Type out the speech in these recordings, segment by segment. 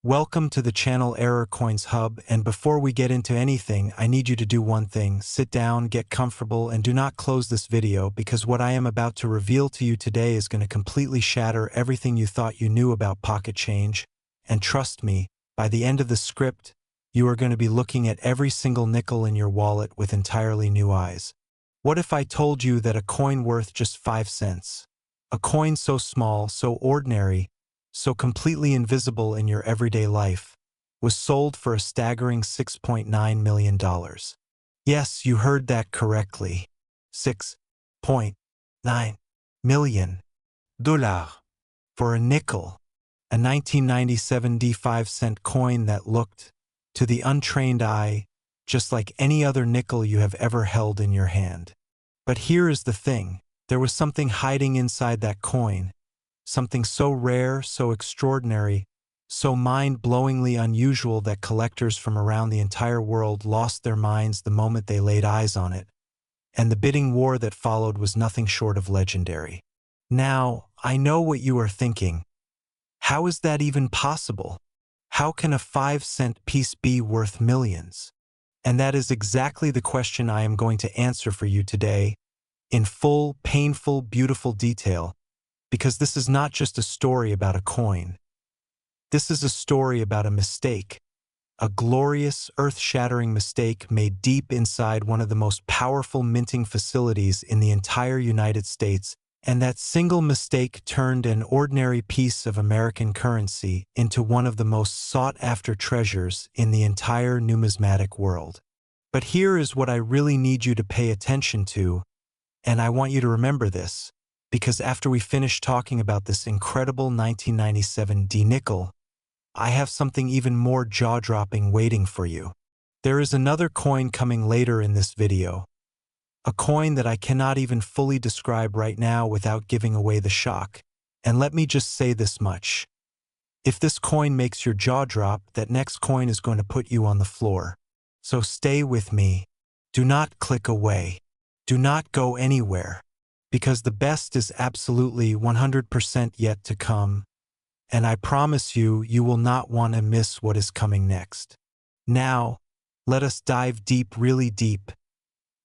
Welcome to the channel Error Coins Hub, and before we get into anything, I need you to do one thing. Sit down, get comfortable, and do not close this video because what I am about to reveal to you today is going to completely shatter everything you thought you knew about pocket change. And trust me, by the end of the script, you are going to be looking at every single nickel in your wallet with entirely new eyes. What if I told you that a coin worth just 5 cents, a coin so small, so ordinary, so completely invisible in your everyday life, was sold for a staggering $6.9 million? Yes, you heard that correctly. $6.9 million for a nickel, a 1997 5-cent coin that looked, to the untrained eye, just like any other nickel you have ever held in your hand. But here is the thing, there was something hiding inside that coin, something so rare, so extraordinary, so mind-blowingly unusual that collectors from around the entire world lost their minds the moment they laid eyes on it, and the bidding war that followed was nothing short of legendary. Now, I know what you are thinking. How is that even possible? How can a 5-cent piece be worth millions? And that is exactly the question I am going to answer for you today, in full, painful, beautiful detail, because this is not just a story about a coin. This is a story about a mistake, a glorious, earth-shattering mistake made deep inside one of the most powerful minting facilities in the entire United States, and that single mistake turned an ordinary piece of American currency into one of the most sought-after treasures in the entire numismatic world. But here is what I really need you to pay attention to, and I want you to remember this, because after we finish talking about this incredible 1997 D-nickel, I have something even more jaw-dropping waiting for you. There is another coin coming later in this video, a coin that I cannot even fully describe right now without giving away the shock. And let me just say this much. If this coin makes your jaw drop, that next coin is going to put you on the floor. So stay with me. Do not click away. Do not go anywhere. Because the best is absolutely 100% yet to come. And I promise you, you will not want to miss what is coming next. Now, let us dive deep, really deep,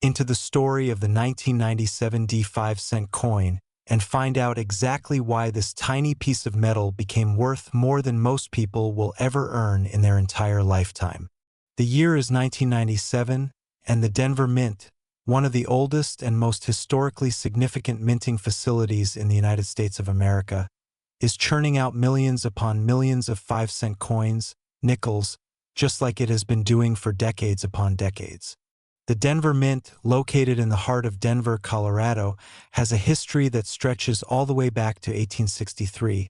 into the story of the 1997 5-cent coin and find out exactly why this tiny piece of metal became worth more than most people will ever earn in their entire lifetime. The year is 1997, and the Denver Mint, one of the oldest and most historically significant minting facilities in the United States of America, is churning out millions upon millions of 5-cent coins, nickels, just like it has been doing for decades upon decades. The Denver Mint, located in the heart of Denver, Colorado, has a history that stretches all the way back to 1863,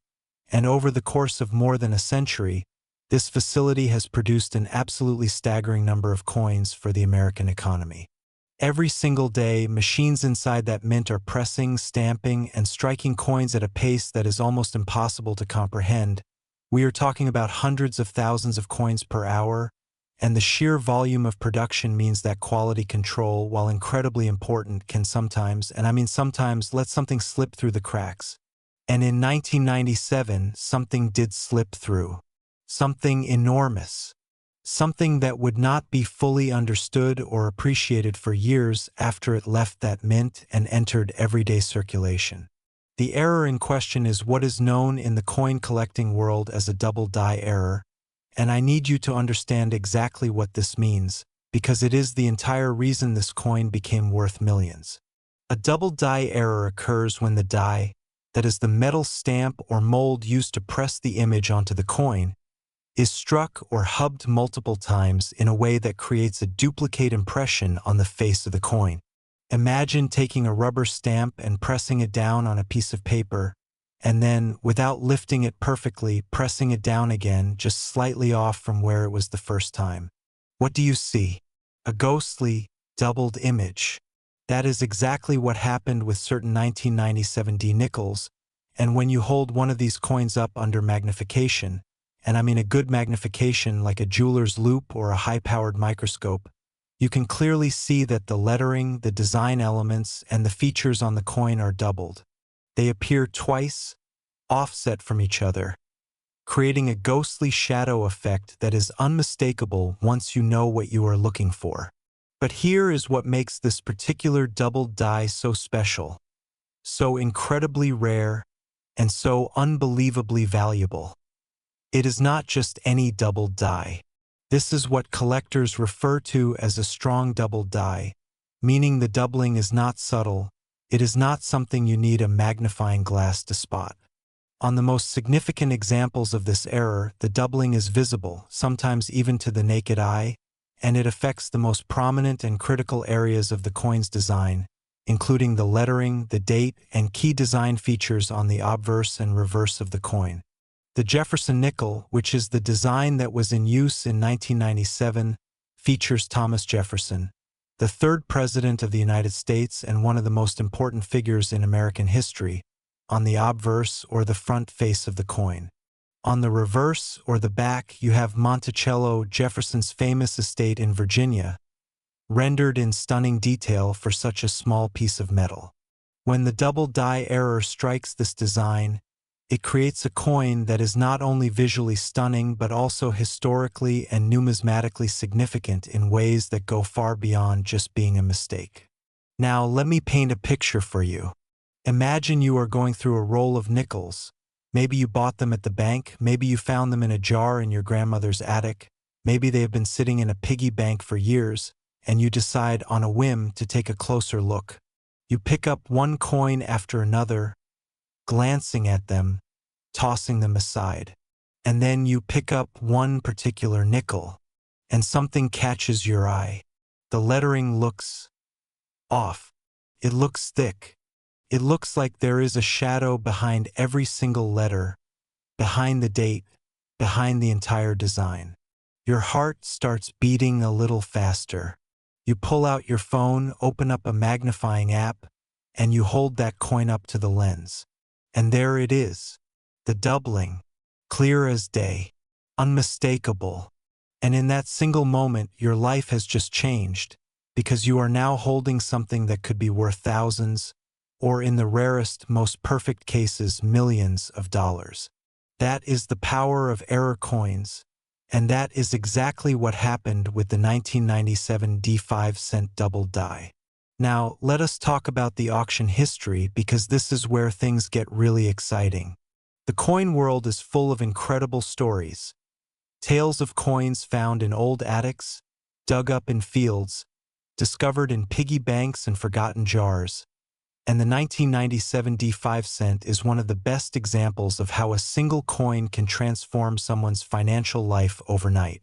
and over the course of more than a century, this facility has produced an absolutely staggering number of coins for the American economy. Every single day, machines inside that mint are pressing, stamping, and striking coins at a pace that is almost impossible to comprehend. We are talking about hundreds of thousands of coins per hour, and the sheer volume of production means that quality control, while incredibly important, can sometimes, and I mean sometimes, let something slip through the cracks. And in 1997, something did slip through. Something enormous. Something that would not be fully understood or appreciated for years after it left that mint and entered everyday circulation. The error in question is what is known in the coin collecting world as a double die error, and I need you to understand exactly what this means, because it is the entire reason this coin became worth millions. A double die error occurs when the die, that is the metal stamp or mold used to press the image onto the coin, is struck or hubbed multiple times in a way that creates a duplicate impression on the face of the coin. Imagine taking a rubber stamp and pressing it down on a piece of paper, and then, without lifting it perfectly, pressing it down again just slightly off from where it was the first time. What do you see? A ghostly, doubled image. That is exactly what happened with certain 1997 D-nickels, and when you hold one of these coins up under magnification, and I mean a good magnification like a jeweler's loupe or a high-powered microscope, you can clearly see that the lettering, the design elements, and the features on the coin are doubled. They appear twice, offset from each other. creating a ghostly shadow effect that is unmistakable once you know what you are looking for. But here is what makes this particular doubled die so special, so incredibly rare, and so unbelievably valuable. It is not just any doubled die. This is what collectors refer to as a strong doubled die, meaning the doubling is not subtle, it is not something you need a magnifying glass to spot. On the most significant examples of this error, the doubling is visible, sometimes even to the naked eye, and it affects the most prominent and critical areas of the coin's design, including the lettering, the date, and key design features on the obverse and reverse of the coin. The Jefferson nickel, which is the design that was in use in 1997, features Thomas Jefferson, the third president of the United States and one of the most important figures in American history, on the obverse or the front face of the coin. On the reverse or the back, you have Monticello, Jefferson's famous estate in Virginia, rendered in stunning detail for such a small piece of metal. When the double die error strikes this design, it creates a coin that is not only visually stunning but also historically and numismatically significant in ways that go far beyond just being a mistake. Now, let me paint a picture for you. Imagine you are going through a roll of nickels. Maybe you bought them at the bank, maybe you found them in a jar in your grandmother's attic, maybe they have been sitting in a piggy bank for years, and you decide on a whim to take a closer look. You pick up one coin after another, glancing at them, tossing them aside. And then you pick up one particular nickel, and something catches your eye. The lettering looks off. It looks thick. It looks like there is a shadow behind every single letter, behind the date, behind the entire design. Your heart starts beating a little faster. You pull out your phone, open up a magnifying app, and you hold that coin up to the lens. And there it is, the doubling, clear as day, unmistakable. And in that single moment, your life has just changed, because you are now holding something that could be worth thousands, or in the rarest, most perfect cases, millions of dollars. That is the power of error coins, and that is exactly what happened with the 1997 D5-cent double die. Now, let us talk about the auction history because this is where things get really exciting. The coin world is full of incredible stories. Tales of coins found in old attics, dug up in fields, discovered in piggy banks and forgotten jars. And the 1997 D5-cent is one of the best examples of how a single coin can transform someone's financial life overnight.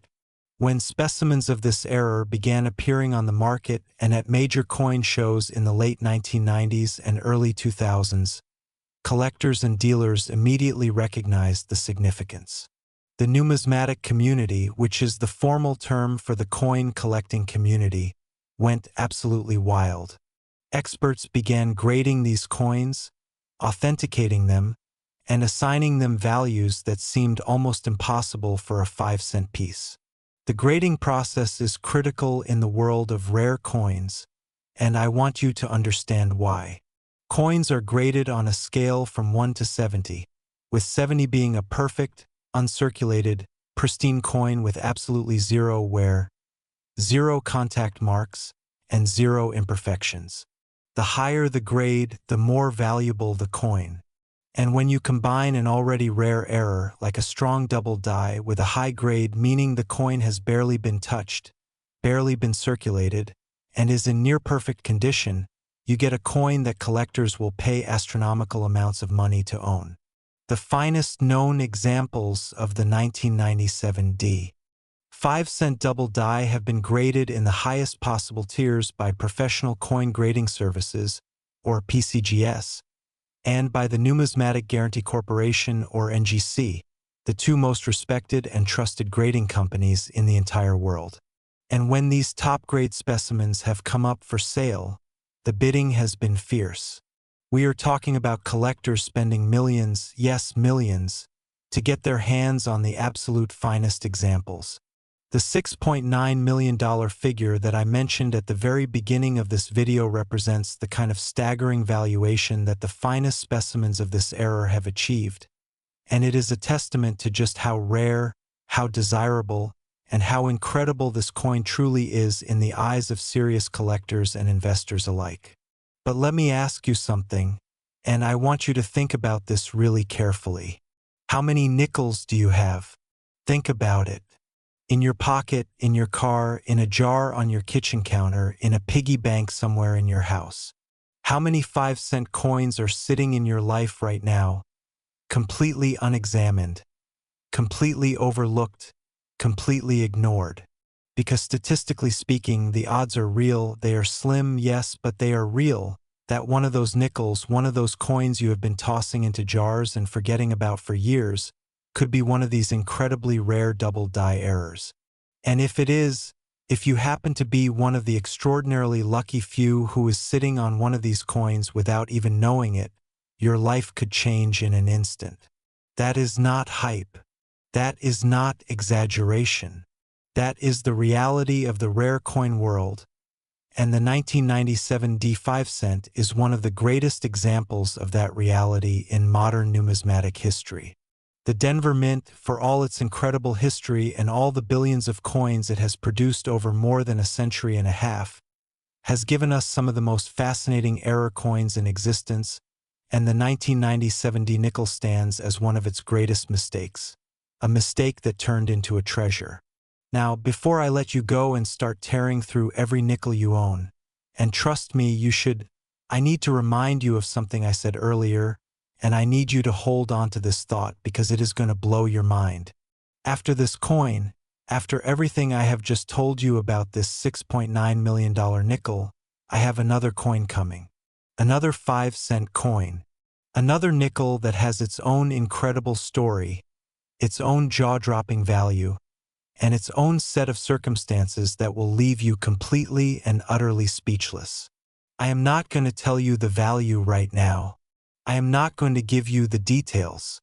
When specimens of this era began appearing on the market and at major coin shows in the late 1990s and early 2000s, collectors and dealers immediately recognized the significance. The numismatic community, which is the formal term for the coin collecting community, went absolutely wild. Experts began grading these coins, authenticating them, and assigning them values that seemed almost impossible for a 5-cent piece. The grading process is critical in the world of rare coins, and I want you to understand why. Coins are graded on a scale from 1 to 70, with 70 being a perfect, uncirculated, pristine coin with absolutely zero wear, zero contact marks, and zero imperfections. The higher the grade, the more valuable the coin. And when you combine an already rare error, like a strong double die, with a high grade, meaning the coin has barely been touched, barely been circulated, and is in near-perfect condition, you get a coin that collectors will pay astronomical amounts of money to own. The finest known examples of the 1997 D5-cent double die have been graded in the highest possible tiers by Professional Coin Grading Services, or PCGS, and by the Numismatic Guarantee Corporation, or NGC, the two most respected and trusted grading companies in the entire world. And when these top-grade specimens have come up for sale, the bidding has been fierce. We are talking about collectors spending millions, yes, millions, to get their hands on the absolute finest examples. The $6.9 million figure that I mentioned at the very beginning of this video represents the kind of staggering valuation that the finest specimens of this era have achieved. and it is a testament to just how rare, how desirable, and how incredible this coin truly is in the eyes of serious collectors and investors alike. But let me ask you something, and I want you to think about this really carefully. How many nickels do you have? Think about it. In your pocket, in your car, in a jar on your kitchen counter, in a piggy bank somewhere in your house. How many 5-cent coins are sitting in your life right now, completely unexamined, completely overlooked, completely ignored? Because statistically speaking, the odds are real, they are slim, yes, but they are real, that one of those nickels, one of those coins you have been tossing into jars and forgetting about for years, could be one of these incredibly rare double die errors. And if it is, if you happen to be one of the extraordinarily lucky few who is sitting on one of these coins without even knowing it, your life could change in an instant. That is not hype. That is not exaggeration. That is the reality of the rare coin world, and the 1997 D5 cent is one of the greatest examples of that reality in modern numismatic history. The Denver Mint, for all its incredible history and all the billions of coins it has produced over more than a century and a half, has given us some of the most fascinating error coins in existence, and the 1997 D nickel stands as one of its greatest mistakes, a mistake that turned into a treasure. Now, before I let you go and start tearing through every nickel you own, and trust me, I need to remind you of something I said earlier, and I need you to hold on to this thought because it is going to blow your mind. After this coin, after everything I have just told you about this $6.9 million nickel, I have another coin coming. Another 5-cent coin. Another nickel that has its own incredible story, its own jaw-dropping value, and its own set of circumstances that will leave you completely and utterly speechless. I am not going to tell you the value right now. I am not going to give you the details.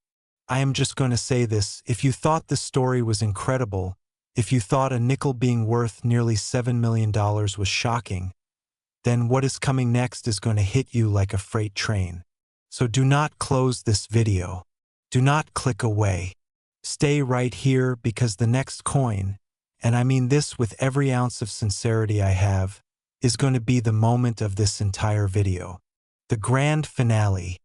I am just going to say this: if you thought this story was incredible, if you thought a nickel being worth nearly $7 million was shocking, then what is coming next is going to hit you like a freight train. So do not close this video. Do not click away. Stay right here because the next coin, and I mean this with every ounce of sincerity I have, is going to be the moment of this entire video. The grand finale.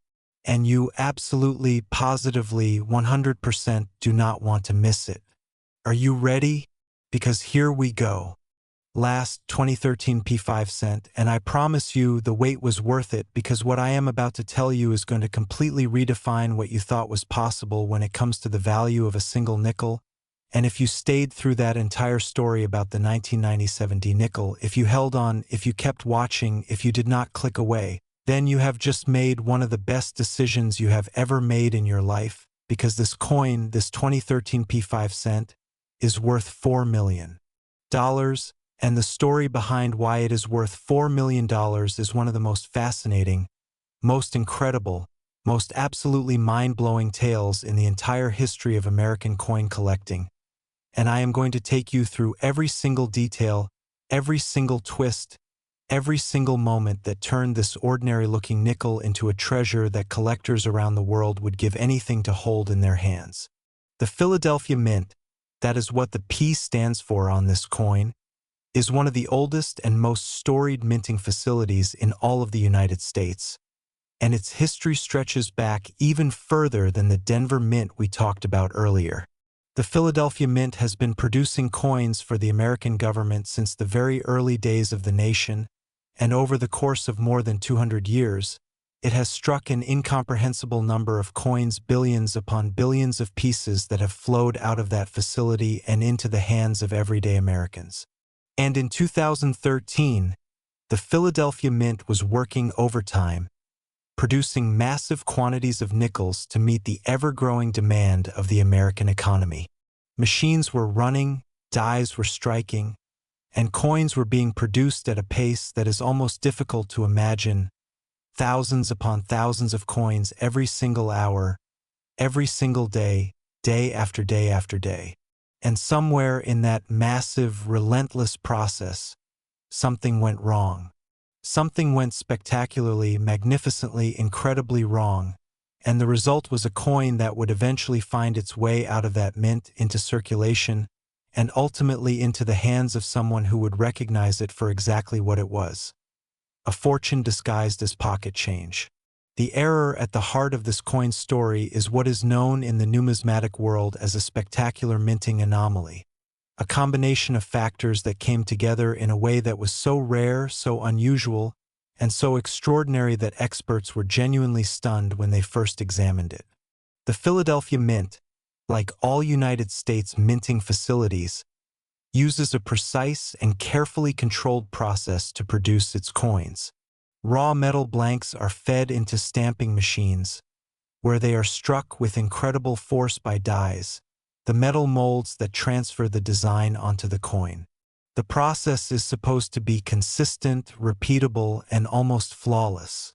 And you absolutely, positively, 100% do not want to miss it. Are you ready? Because here we go. Last 2013 P5 cent, and I promise you the wait was worth it because what I am about to tell you is going to completely redefine what you thought was possible when it comes to the value of a single nickel. And if you stayed through that entire story about the 1997 D nickel, if you held on, if you kept watching, if you did not click away, then you have just made one of the best decisions you have ever made in your life, because this coin, this 2013 P5 cent, is worth $4 million. And the story behind why it is worth $4 million is one of the most fascinating, most incredible, most absolutely mind-blowing tales in the entire history of American coin collecting. And I am going to take you through every single detail, every single twist, every single moment that turned this ordinary-looking nickel into a treasure that collectors around the world would give anything to hold in their hands. The Philadelphia Mint, that is what the P stands for on this coin, is one of the oldest and most storied minting facilities in all of the United States, and its history stretches back even further than the Denver Mint we talked about earlier. The Philadelphia Mint has been producing coins for the American government since the very early days of the nation, and over the course of more than 200 years, it has struck an incomprehensible number of coins, billions upon billions of pieces that have flowed out of that facility and into the hands of everyday Americans. And in 2013, the Philadelphia Mint was working overtime, producing massive quantities of nickels to meet the ever-growing demand of the American economy. Machines were running, dies were striking, and coins were being produced at a pace that is almost difficult to imagine. Thousands upon thousands of coins every single hour, every single day, day after day after day. And somewhere in that massive, relentless process, something went wrong. Something went spectacularly, magnificently, incredibly wrong, and the result was a coin that would eventually find its way out of that mint into circulation and ultimately into the hands of someone who would recognize it for exactly what it was: a fortune disguised as pocket change. The error at the heart of this coin's story is what is known in the numismatic world as a spectacular minting anomaly, a combination of factors that came together in a way that was so rare, so unusual, and so extraordinary that experts were genuinely stunned when they first examined it. The Philadelphia Mint, like all United States minting facilities, uses a precise and carefully controlled process to produce its coins. Raw metal blanks are fed into stamping machines, where they are struck with incredible force by dies, the metal molds that transfer the design onto the coin. The process is supposed to be consistent, repeatable, and almost flawless.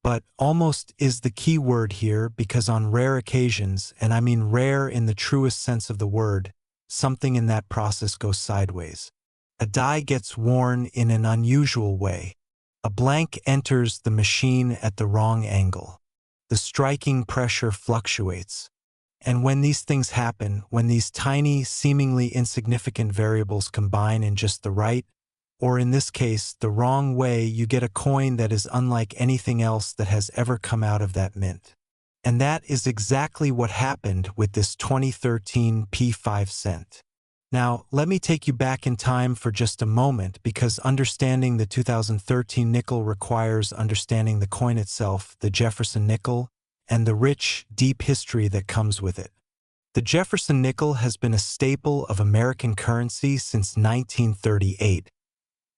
But almost is the key word here, because on rare occasions, and I mean rare in the truest sense of the word, something in that process goes sideways. A die gets worn in an unusual way. A blank enters the machine at the wrong angle. The striking pressure fluctuates. And when these things happen, when these tiny, seemingly insignificant variables combine in just the right, or in this case, the wrong way, you get a coin that is unlike anything else that has ever come out of that mint. And that is exactly what happened with this 2013 P5 cent. Now, let me take you back in time for just a moment, because understanding the 2013 nickel requires understanding the coin itself, the Jefferson nickel, and the rich, deep history that comes with it. The Jefferson nickel has been a staple of American currency since 1938,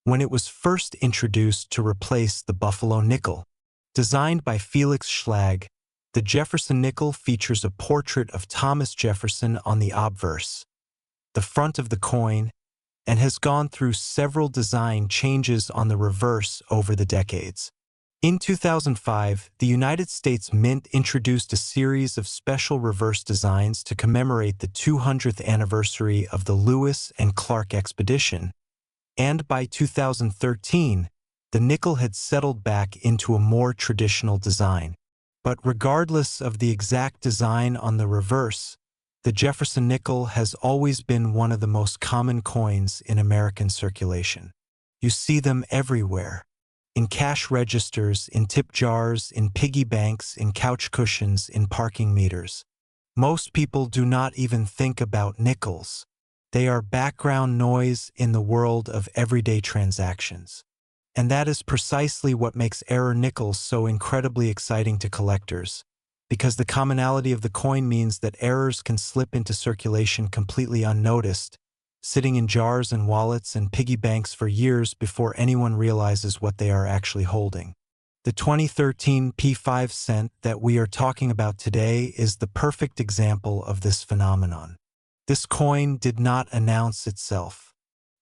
when it was first introduced to replace the Buffalo nickel. Designed by Felix Schlag, the Jefferson nickel features a portrait of Thomas Jefferson on the obverse, the front of the coin, and has gone through several design changes on the reverse over the decades. In 2005, the United States Mint introduced a series of special reverse designs to commemorate the 200th anniversary of the Lewis and Clark expedition, and by 2013, the nickel had settled back into a more traditional design. But regardless of the exact design on the reverse, the Jefferson nickel has always been one of the most common coins in American circulation. You see them everywhere: in cash registers, in tip jars, in piggy banks, in couch cushions, in parking meters. Most people do not even think about nickels. They are background noise in the world of everyday transactions. And that is precisely what makes error nickels so incredibly exciting to collectors, because the commonality of the coin means that errors can slip into circulation completely unnoticed, sitting in jars and wallets and piggy banks for years before anyone realizes what they are actually holding. The 2013 P5 cent that we are talking about today is the perfect example of this phenomenon. This coin did not announce itself.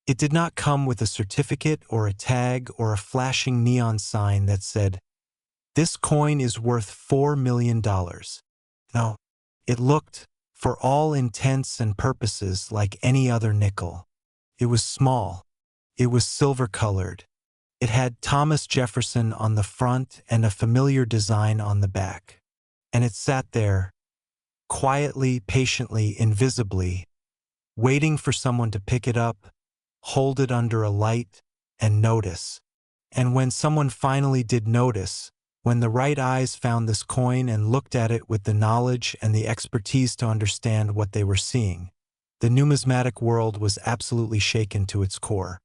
It did not come with a certificate or a tag or a flashing neon sign that said, "This coin is worth $4 million. No, it looked, for all intents and purposes, like any other nickel. It was small. It was silver-colored. It had Thomas Jefferson on the front and a familiar design on the back. And it sat there, quietly, patiently, invisibly, waiting for someone to pick it up, hold it under a light, and notice. And when someone finally did notice, when the right eyes found this coin and looked at it with the knowledge and the expertise to understand what they were seeing, the numismatic world was absolutely shaken to its core.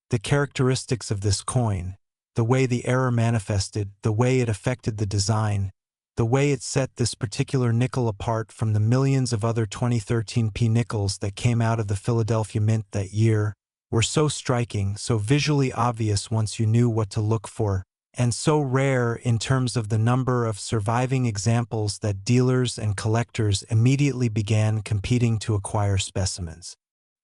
The characteristics of this coin, the way the error manifested, the way it affected the design, the way it set this particular nickel apart from the millions of other 2013 P nickels that came out of the Philadelphia Mint that year, were so striking, so visually obvious once you knew what to look for, and so rare in terms of the number of surviving examples that dealers and collectors immediately began competing to acquire specimens.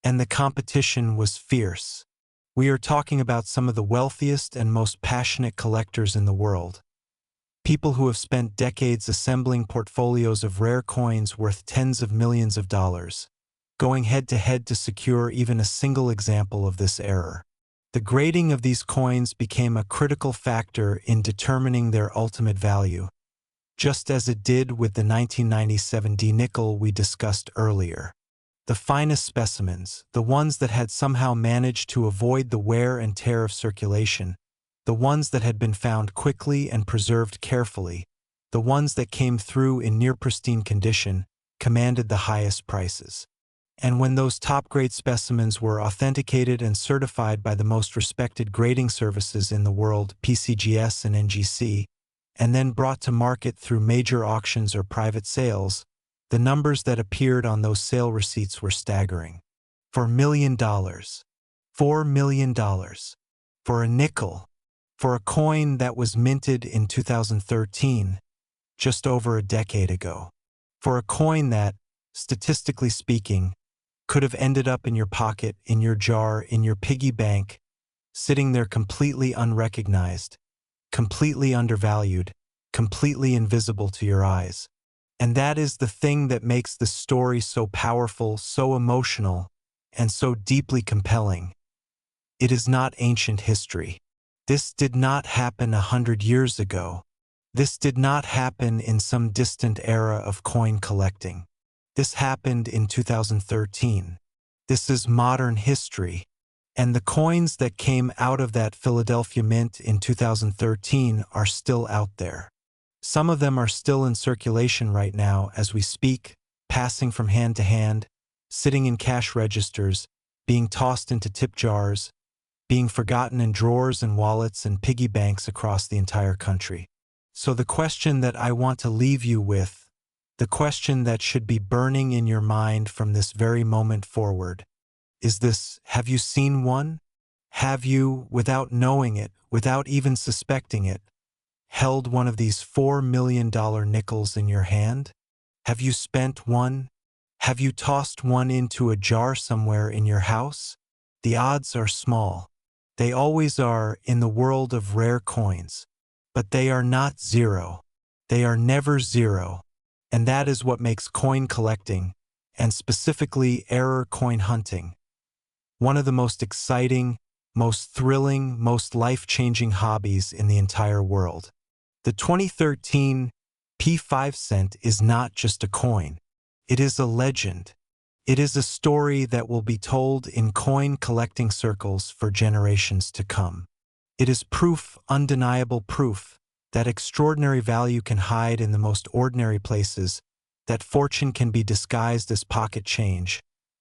And the competition was fierce. We are talking about some of the wealthiest and most passionate collectors in the world. People who have spent decades assembling portfolios of rare coins worth tens of millions of dollars, going head-to-head to secure even a single example of this error. The grading of these coins became a critical factor in determining their ultimate value. just as it did with the 1997 D nickel we discussed earlier. The finest specimens, the ones that had somehow managed to avoid the wear and tear of circulation, the ones that had been found quickly and preserved carefully, the ones that came through in near-pristine condition, commanded the highest prices. And when those top-grade specimens were authenticated and certified by the most respected grading services in the world, PCGS and NGC, and then brought to market through major auctions or private sales, the numbers that appeared on those sale receipts were staggering. For $1 million, $4 million, for a nickel, for a coin that was minted in 2013, just over a decade ago, for a coin that, statistically speaking, could have ended up in your pocket, in your jar, in your piggy bank, sitting there completely unrecognized, completely undervalued, completely invisible to your eyes. And that is the thing that makes the story so powerful, so emotional, and so deeply compelling. It is not ancient history. This did not happen 100 years ago. This did not happen in some distant era of coin collecting. This happened in 2013. This is modern history. And the coins that came out of that Philadelphia mint in 2013 are still out there. Some of them are still in circulation right now as we speak, passing from hand to hand, sitting in cash registers, being tossed into tip jars, being forgotten in drawers and wallets and piggy banks across the entire country. So the question that I want to leave you with, the question that should be burning in your mind from this very moment forward, is this: have you seen one? Have you, without knowing it, without even suspecting it, held one of these $4 million nickels in your hand? Have you spent one? Have you tossed one into a jar somewhere in your house? The odds are small. They always are in the world of rare coins. But they are not zero. They are never zero. And that is what makes coin collecting, and specifically error coin hunting, one of the most exciting, most thrilling, most life-changing hobbies in the entire world. The 2013 P5 cent is not just a coin. It is a legend. It is a story that will be told in coin collecting circles for generations to come. It is proof, undeniable proof, that extraordinary value can hide in the most ordinary places, that fortune can be disguised as pocket change,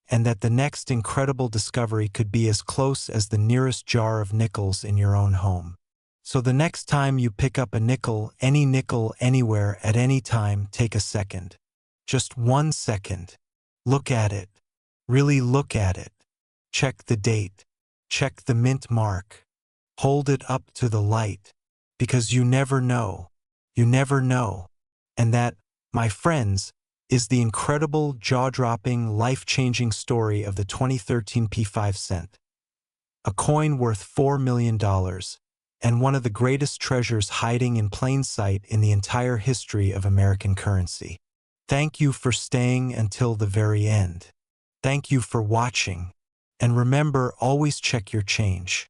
and that the next incredible discovery could be as close as the nearest jar of nickels in your own home. So the next time you pick up a nickel, anywhere, at any time, take a second. Just 1 second. Look at it. Really look at it. Check the date. Check the mint mark. Hold it up to the light. Because you never know. You never know. And that, my friends, is the incredible, jaw-dropping, life-changing story of the 2013 P5 cent. A coin worth $4 million, and one of the greatest treasures hiding in plain sight in the entire history of American currency. Thank you for staying until the very end. Thank you for watching. And remember, always check your change.